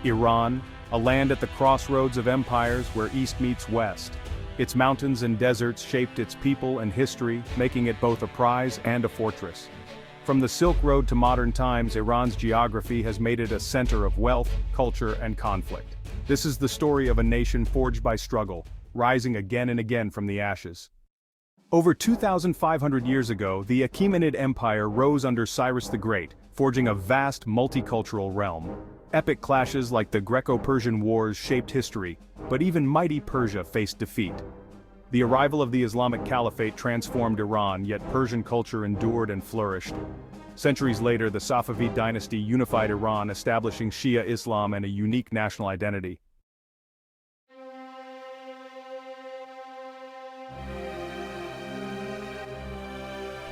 Iran, a land at the crossroads of empires where east meets west. Its mountains and deserts shaped its people and history, making it both a prize and a fortress. From the Silk Road to modern times, Iran's geography has made it a center of wealth, culture, and conflict. This is the story of a nation forged by struggle, rising again and again from the ashes. Over 2,500 years ago, the Achaemenid Empire rose under Cyrus the Great, forging a vast multicultural realm. Epic clashes like the Greco-Persian Wars shaped history, but even mighty Persia faced defeat. The arrival of the Islamic Caliphate transformed Iran, yet Persian culture endured and flourished. Centuries later, the Safavid dynasty unified Iran, establishing Shia Islam and a unique national identity.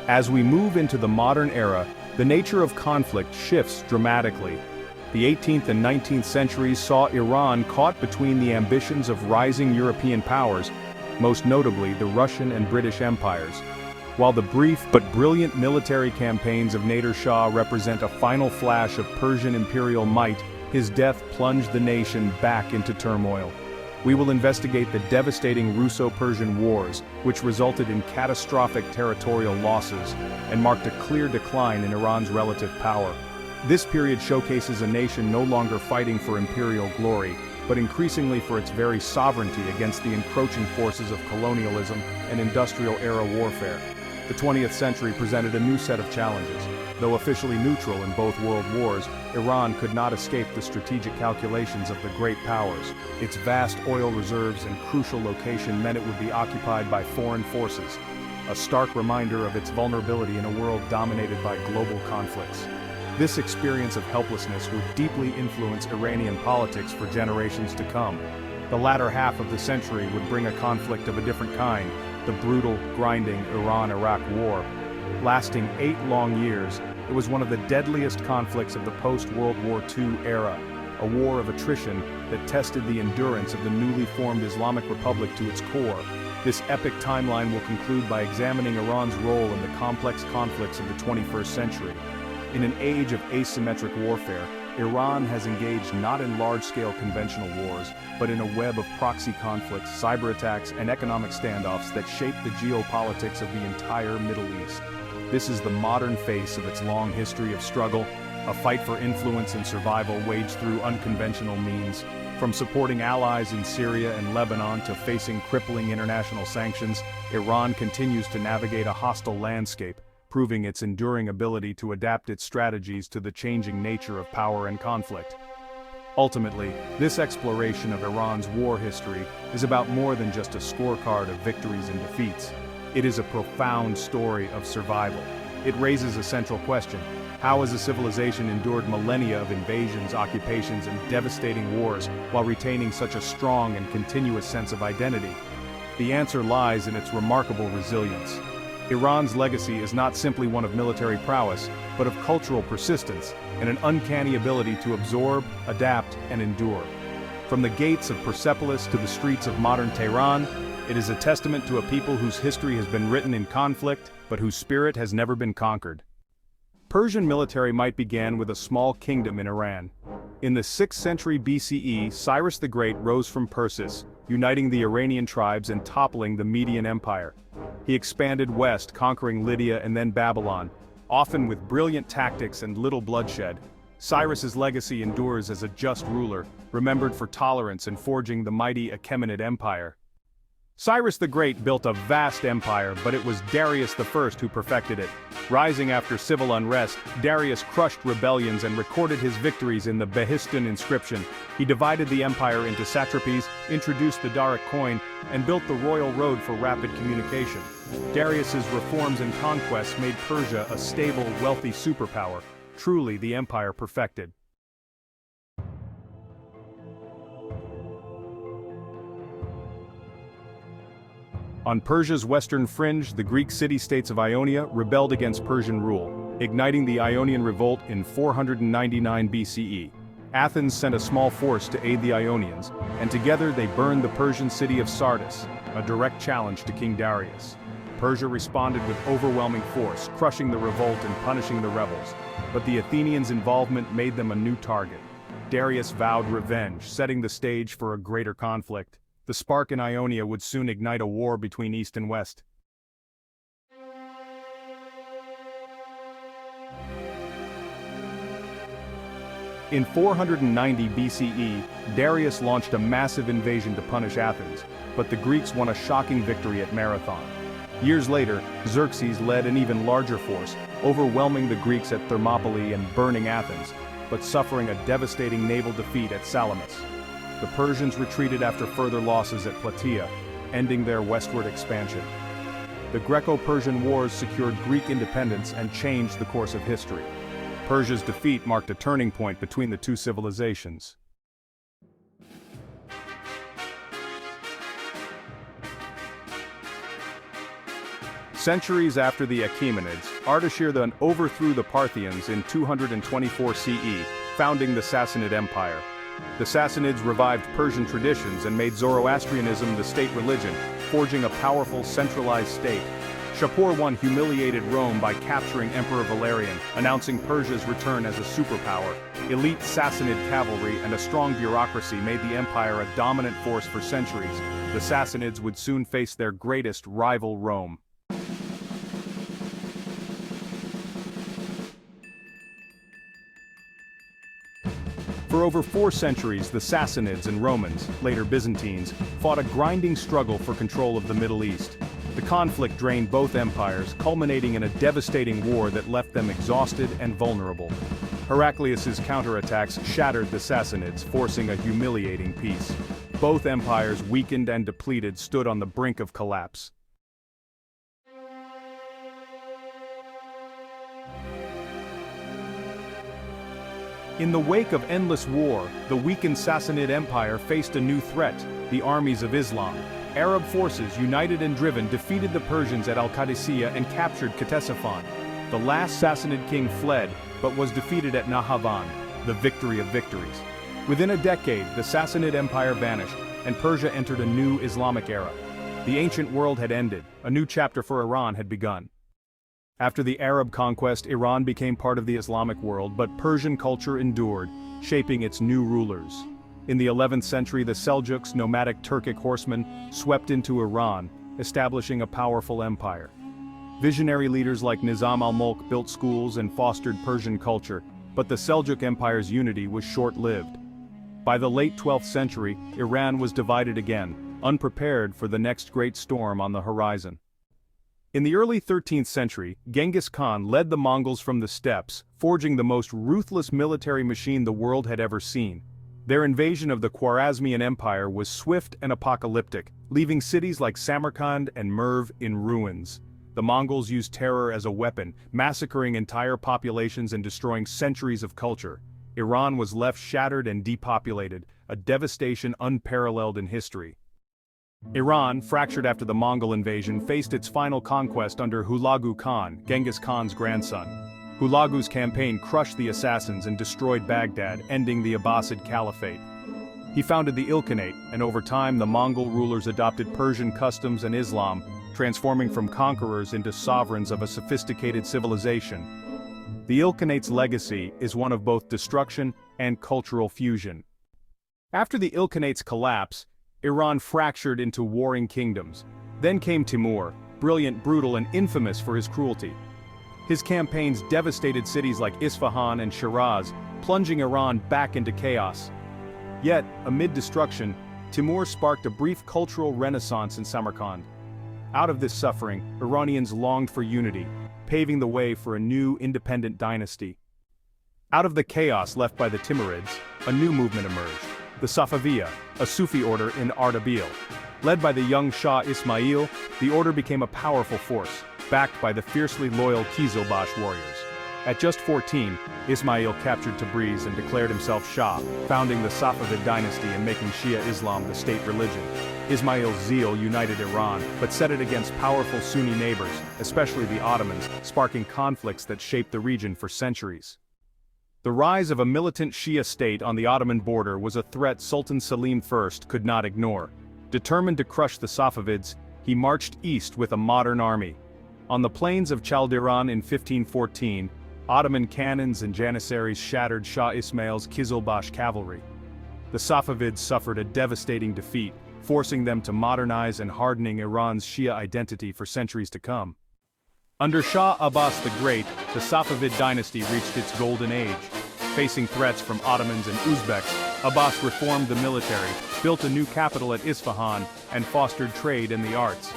As we move into the modern era, the nature of conflict shifts dramatically. The 18th and 19th centuries saw Iran caught between the ambitions of rising European powers, most notably the Russian and British empires. While the brief but brilliant military campaigns of Nader Shah represent a final flash of Persian imperial might, his death plunged the nation back into turmoil. We will investigate the devastating Russo-Persian Wars, which resulted in catastrophic territorial losses and marked a clear decline in Iran's relative power. This period showcases a nation no longer fighting for imperial glory, but increasingly for its very sovereignty against the encroaching forces of colonialism and industrial-era warfare. The 20th century presented a new set of challenges. Though officially neutral in both world wars, Iran could not escape the strategic calculations of the great powers. Its vast oil reserves and crucial location meant it would be occupied by foreign forces, a stark reminder of its vulnerability in a world dominated by global conflicts. This experience of helplessness would deeply influence Iranian politics for generations to come. The latter half of the century would bring a conflict of a different kind, the brutal, grinding Iran-Iraq War. Lasting 8 long years, it was one of the deadliest conflicts of the post-World War II era, a war of attrition that tested the endurance of the newly formed Islamic Republic to its core. This epic timeline will conclude by examining Iran's role in the complex conflicts of the 21st century. In an age of asymmetric warfare, Iran has engaged not in large-scale conventional wars, but in a web of proxy conflicts, cyber attacks, and economic standoffs that shape the geopolitics of the entire Middle East. This is the modern face of its long history of struggle, a fight for influence and survival waged through unconventional means. From supporting allies in Syria and Lebanon to facing crippling international sanctions, Iran continues to navigate a hostile landscape, proving its enduring ability to adapt its strategies to the changing nature of power and conflict. Ultimately, this exploration of Iran's war history is about more than just a scorecard of victories and defeats. It is a profound story of survival. It raises a central question: how has a civilization endured millennia of invasions, occupations, and devastating wars while retaining such a strong and continuous sense of identity? The answer lies in its remarkable resilience. Iran's legacy is not simply one of military prowess, but of cultural persistence and an uncanny ability to absorb, adapt, and endure. From the gates of Persepolis to the streets of modern Tehran, it is a testament to a people whose history has been written in conflict, but whose spirit has never been conquered. Persian military might began with a small kingdom in Iran. In the 6th century BCE, Cyrus the Great rose from Persis, uniting the Iranian tribes and toppling the Median Empire. He expanded west, conquering Lydia and then Babylon, often with brilliant tactics and little bloodshed. Cyrus's legacy endures as a just ruler, remembered for tolerance and forging the mighty Achaemenid Empire. Cyrus the Great built a vast empire, but it was Darius I who perfected it. Rising after civil unrest, Darius crushed rebellions and recorded his victories in the Behistun inscription. He divided the empire into satrapies, introduced the Daric coin, and built the royal road for rapid communication. Darius's reforms and conquests made Persia a stable, wealthy superpower, truly the empire perfected. On Persia's western fringe, the Greek city-states of Ionia rebelled against Persian rule, igniting the Ionian Revolt in 499 BCE. Athens sent a small force to aid the Ionians, and together they burned the Persian city of Sardis, a direct challenge to King Darius. Persia responded with overwhelming force, crushing the revolt and punishing the rebels, but the Athenians' involvement made them a new target. Darius vowed revenge, setting the stage for a greater conflict. The spark in Ionia would soon ignite a war between East and West. In 490 BCE, Darius launched a massive invasion to punish Athens, but the Greeks won a shocking victory at Marathon. Years later, Xerxes led an even larger force, overwhelming the Greeks at Thermopylae and burning Athens, but suffering a devastating naval defeat at Salamis. The Persians retreated after further losses at Plataea, ending their westward expansion. The Greco-Persian Wars secured Greek independence and changed the course of history. Persia's defeat marked a turning point between the two civilizations. Centuries after the Achaemenids, Ardashir then overthrew the Parthians in 224 CE, founding the Sassanid Empire. The Sassanids revived Persian traditions and made Zoroastrianism the state religion, forging a powerful centralized state. Shapur I humiliated Rome by capturing Emperor Valerian, announcing Persia's return as a superpower. Elite Sassanid cavalry and a strong bureaucracy made the empire a dominant force for centuries. The Sassanids would soon face their greatest rival, Rome. For over 4 centuries, the Sassanids and Romans, later Byzantines, fought a grinding struggle for control of the Middle East. The conflict drained both empires, culminating in a devastating war that left them exhausted and vulnerable. Heraclius's counterattacks shattered the Sassanids, forcing a humiliating peace. Both empires, weakened and depleted, stood on the brink of collapse. In the wake of endless war, the weakened Sassanid Empire faced a new threat: the armies of Islam. Arab forces, united and driven, defeated the Persians at Al-Qadisiyah and captured Ctesiphon. The last Sassanid king fled, but was defeated at Nahavan, the victory of victories. Within a decade, the Sassanid Empire vanished, and Persia entered a new Islamic era. The ancient world had ended, a new chapter for Iran had begun. After the Arab conquest, Iran became part of the Islamic world, but Persian culture endured, shaping its new rulers. In the 11th century, the Seljuks, nomadic Turkic horsemen, swept into Iran, establishing a powerful empire. Visionary leaders like Nizam al-Mulk built schools and fostered Persian culture, but the Seljuk Empire's unity was short-lived. By the late 12th century, Iran was divided again, unprepared for the next great storm on the horizon. In the early 13th century, Genghis Khan led the Mongols from the steppes, forging the most ruthless military machine the world had ever seen. Their invasion of the Khwarezmian Empire was swift and apocalyptic, leaving cities like Samarkand and Merv in ruins. The Mongols used terror as a weapon, massacring entire populations and destroying centuries of culture. Iran was left shattered and depopulated, a devastation unparalleled in history. Iran, fractured after the Mongol invasion, faced its final conquest under Hulagu Khan, Genghis Khan's grandson. Hulagu's campaign crushed the assassins and destroyed Baghdad, ending the Abbasid Caliphate. He founded the Ilkhanate, and over time the Mongol rulers adopted Persian customs and Islam, transforming from conquerors into sovereigns of a sophisticated civilization. The Ilkhanate's legacy is one of both destruction and cultural fusion. After the Ilkhanate's collapse, Iran fractured into warring kingdoms. Then came Timur, brilliant, brutal, and infamous for his cruelty. His campaigns devastated cities like Isfahan and Shiraz, plunging Iran back into chaos. Yet, amid destruction, Timur sparked a brief cultural renaissance in Samarkand. Out of this suffering, Iranians longed for unity, paving the way for a new independent dynasty. Out of the chaos left by the Timurids, a new movement emerged: the Safavid, a Sufi order in Ardabil. Led by the young Shah Ismail, the order became a powerful force, backed by the fiercely loyal Kizilbash warriors. At just 14, Ismail captured Tabriz and declared himself Shah, founding the Safavid dynasty and making Shia Islam the state religion. Ismail's zeal united Iran, but set it against powerful Sunni neighbors, especially the Ottomans, sparking conflicts that shaped the region for centuries. The rise of a militant Shia state on the Ottoman border was a threat Sultan Selim I could not ignore. Determined to crush the Safavids, he marched east with a modern army. On the plains of Chaldiran in 1514, Ottoman cannons and janissaries shattered Shah Ismail's Kizilbash cavalry. The Safavids suffered a devastating defeat, forcing them to modernize and hardening Iran's Shia identity for centuries to come. Under Shah Abbas the Great, the Safavid dynasty reached its golden age. Facing threats from Ottomans and Uzbeks, Abbas reformed the military, built a new capital at Isfahan, and fostered trade in the arts.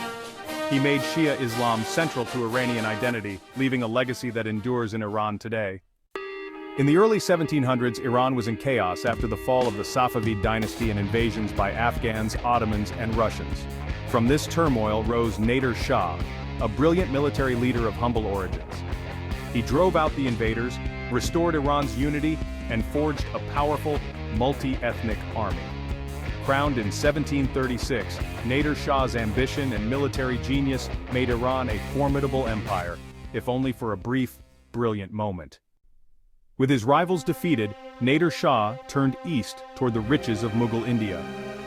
He made Shia Islam central to Iranian identity, leaving a legacy that endures in Iran today. In the early 1700s, Iran was in chaos after the fall of the Safavid dynasty and invasions by Afghans, Ottomans, and Russians. From this turmoil rose Nader Shah, a brilliant military leader of humble origins. He drove out the invaders, restored Iran's unity, and forged a powerful, multi-ethnic army. Crowned in 1736, Nader Shah's ambition and military genius made Iran a formidable empire, if only for a brief, brilliant moment. With his rivals defeated, Nader Shah turned east toward the riches of Mughal India.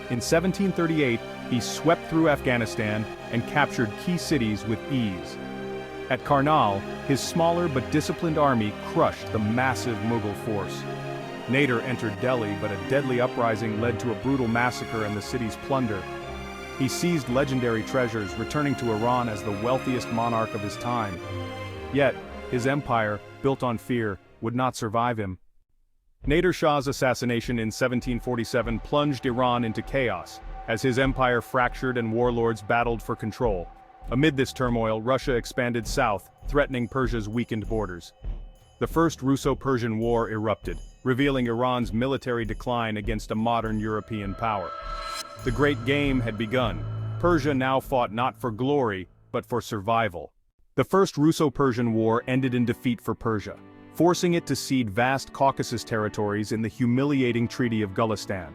In 1738, he swept through Afghanistan and captured key cities with ease. At Karnal, his smaller but disciplined army crushed the massive Mughal force. Nader entered Delhi, but a deadly uprising led to a brutal massacre and the city's plunder. He seized legendary treasures, returning to Iran as the wealthiest monarch of his time. Yet, his empire, built on fear, would not survive him. Nader Shah's assassination in 1747 plunged Iran into chaos, as his empire fractured and warlords battled for control. Amid this turmoil, Russia expanded south, threatening Persia's weakened borders. The First Russo-Persian War erupted, revealing Iran's military decline against a modern European power. The Great Game had begun. Persia now fought not for glory, but for survival. The First Russo-Persian War ended in defeat for Persia, forcing it to cede vast Caucasus territories in the humiliating Treaty of Gulistan.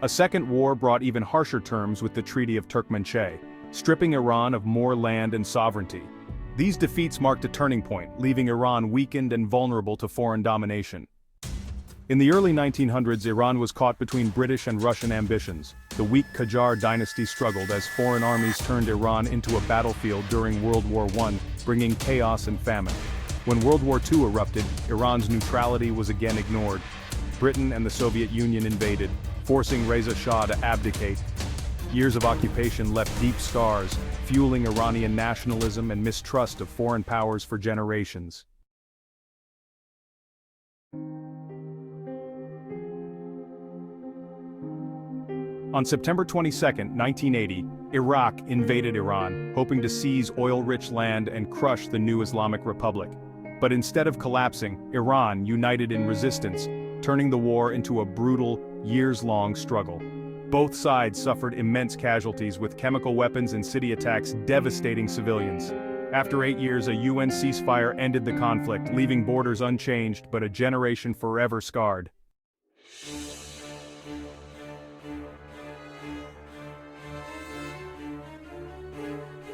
A second war brought even harsher terms with the Treaty of Turkmenchay, stripping Iran of more land and sovereignty. These defeats marked a turning point, leaving Iran weakened and vulnerable to foreign domination. In the early 1900s, Iran was caught between British and Russian ambitions. The weak Qajar dynasty struggled as foreign armies turned Iran into a battlefield during World War I, bringing chaos and famine. When World War II erupted, Iran's neutrality was again ignored. Britain and the Soviet Union invaded, forcing Reza Shah to abdicate. Years of occupation left deep scars, fueling Iranian nationalism and mistrust of foreign powers for generations. On September 22, 1980, Iraq invaded Iran, hoping to seize oil-rich land and crush the new Islamic Republic. But instead of collapsing, Iran united in resistance, turning the war into a brutal, years-long struggle. Both sides suffered immense casualties, with chemical weapons and city attacks devastating civilians. After 8 years, a UN ceasefire ended the conflict, leaving borders unchanged but a generation forever scarred.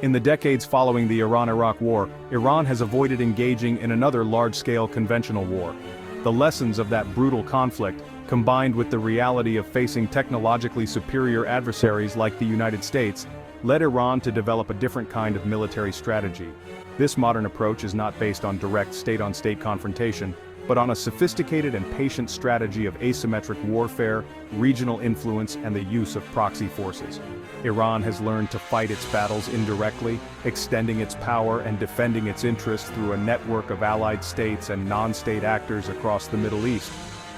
In the decades following the Iran-Iraq War, Iran has avoided engaging in another large-scale conventional war. The lessons of that brutal conflict, combined with the reality of facing technologically superior adversaries like the United States, led Iran to develop a different kind of military strategy. This modern approach is not based on direct state-on-state confrontation, but on a sophisticated and patient strategy of asymmetric warfare, regional influence, and the use of proxy forces. Iran has learned to fight its battles indirectly, extending its power and defending its interests through a network of allied states and non-state actors across the Middle East,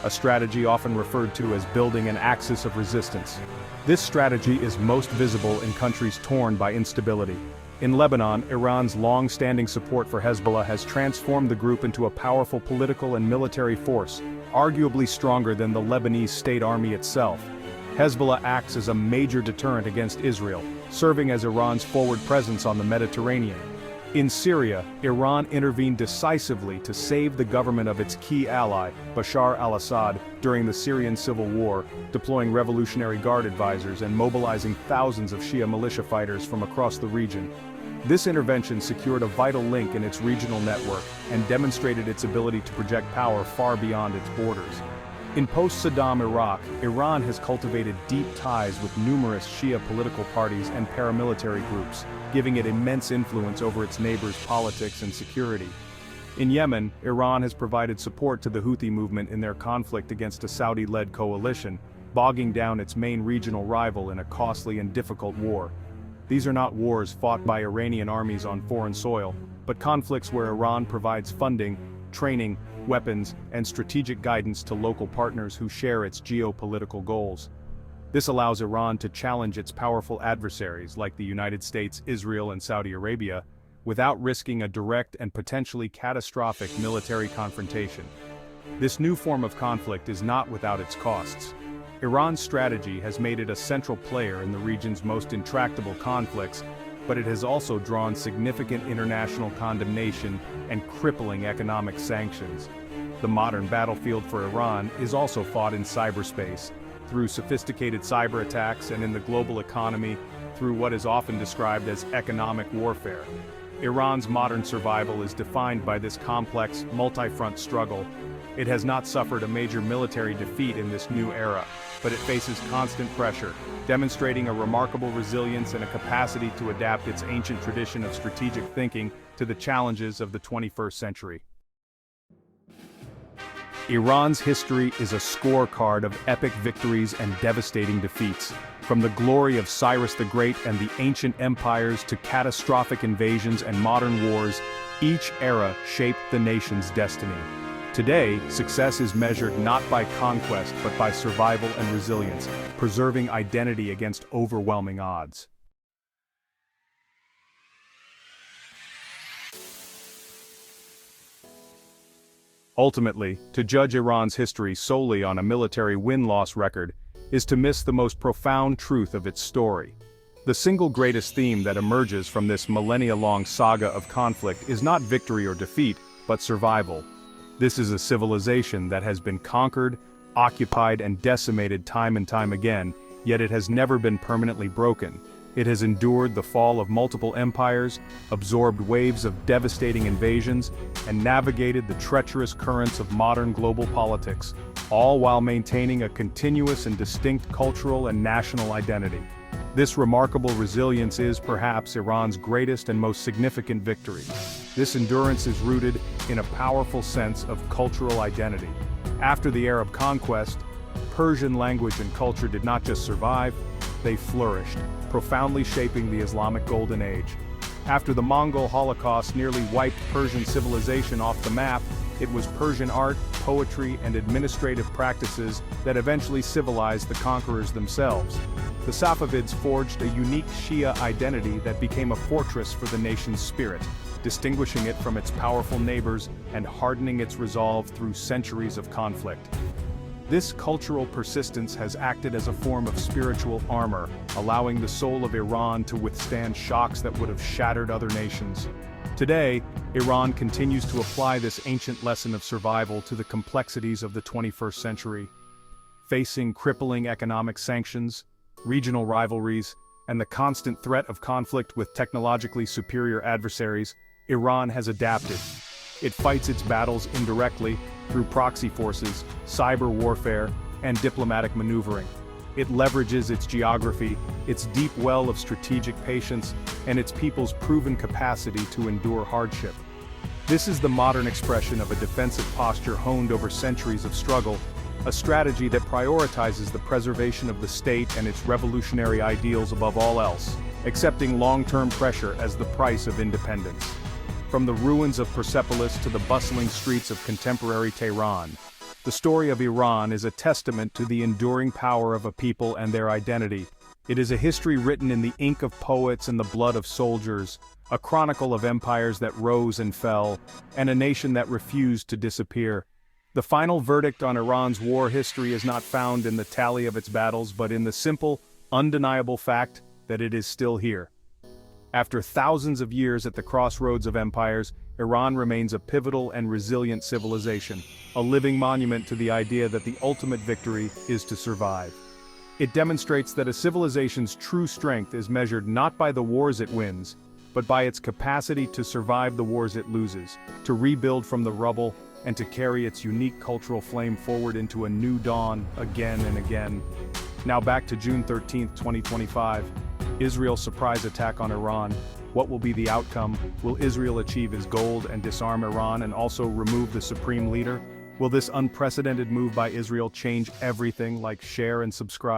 a strategy often referred to as building an axis of resistance. This strategy is most visible in countries torn by instability. In Lebanon, Iran's long-standing support for Hezbollah has transformed the group into a powerful political and military force, arguably stronger than the Lebanese state army itself. Hezbollah acts as a major deterrent against Israel, serving as Iran's forward presence on the Mediterranean. In Syria, Iran intervened decisively to save the government of its key ally, Bashar al-Assad, during the Syrian civil war, deploying Revolutionary Guard advisors and mobilizing thousands of Shia militia fighters from across the region. This intervention secured a vital link in its regional network and demonstrated its ability to project power far beyond its borders. In post-Saddam Iraq, Iran has cultivated deep ties with numerous Shia political parties and paramilitary groups, giving it immense influence over its neighbors' politics and security. In Yemen, Iran has provided support to the Houthi movement in their conflict against a Saudi-led coalition, bogging down its main regional rival in a costly and difficult war. These are not wars fought by Iranian armies on foreign soil, but conflicts where Iran provides funding, training, weapons, and strategic guidance to local partners who share its geopolitical goals. This allows Iran to challenge its powerful adversaries like the United States, Israel, and Saudi Arabia, without risking a direct and potentially catastrophic military confrontation. This new form of conflict is not without its costs. Iran's strategy has made it a central player in the region's most intractable conflicts, but it has also drawn significant international condemnation and crippling economic sanctions. The modern battlefield for Iran is also fought in cyberspace, through sophisticated cyber attacks, and in the global economy through what is often described as economic warfare. Iran's modern survival is defined by this complex, multi-front struggle. It has not suffered a major military defeat in this new era, but it faces constant pressure, demonstrating a remarkable resilience and a capacity to adapt its ancient tradition of strategic thinking to the challenges of the 21st century. Iran's history is a scorecard of epic victories and devastating defeats. From the glory of Cyrus the Great and the ancient empires to catastrophic invasions and modern wars, each era shaped the nation's destiny. Today, success is measured not by conquest but by survival and resilience, preserving identity against overwhelming odds. Ultimately, to judge Iran's history solely on a military win-loss record is to miss the most profound truth of its story. The single greatest theme that emerges from this millennia-long saga of conflict is not victory or defeat, but survival. This is a civilization that has been conquered, occupied, and decimated time and time again, yet it has never been permanently broken. It has endured the fall of multiple empires, absorbed waves of devastating invasions, and navigated the treacherous currents of modern global politics, all while maintaining a continuous and distinct cultural and national identity. This remarkable resilience is perhaps Iran's greatest and most significant victory. This endurance is rooted in a powerful sense of cultural identity. After the Arab conquest, Persian language and culture did not just survive, they flourished, profoundly shaping the Islamic Golden Age. After the Mongol Holocaust nearly wiped Persian civilization off the map, it was Persian art, poetry, and administrative practices that eventually civilized the conquerors themselves. The Safavids forged a unique Shia identity that became a fortress for the nation's spirit, distinguishing it from its powerful neighbors and hardening its resolve through centuries of conflict. This cultural persistence has acted as a form of spiritual armor, allowing the soul of Iran to withstand shocks that would have shattered other nations. Today, Iran continues to apply this ancient lesson of survival to the complexities of the 21st century. Facing crippling economic sanctions, regional rivalries, and the constant threat of conflict with technologically superior adversaries, Iran has adapted. It fights its battles indirectly, through proxy forces, cyber warfare, and diplomatic maneuvering. It leverages its geography, its deep well of strategic patience, and its people's proven capacity to endure hardship. This is the modern expression of a defensive posture honed over centuries of struggle, a strategy that prioritizes the preservation of the state and its revolutionary ideals above all else, accepting long-term pressure as the price of independence. From the ruins of Persepolis to the bustling streets of contemporary Tehran, the story of Iran is a testament to the enduring power of a people and their identity. It is a history written in the ink of poets and the blood of soldiers, a chronicle of empires that rose and fell, and a nation that refused to disappear. The final verdict on Iran's war history is not found in the tally of its battles but in the simple, undeniable fact that it is still here. After thousands of years at the crossroads of empires, Iran remains a pivotal and resilient civilization, a living monument to the idea that the ultimate victory is to survive. It demonstrates that a civilization's true strength is measured not by the wars it wins, but by its capacity to survive the wars it loses, to rebuild from the rubble, and to carry its unique cultural flame forward into a new dawn again and again. Now back to June 13, 2025. Israel's surprise attack on Iran. What will be the outcome? Will Israel achieve its goal and disarm Iran and also remove the supreme leader? Will this unprecedented move by Israel change everything? Like, share and subscribe.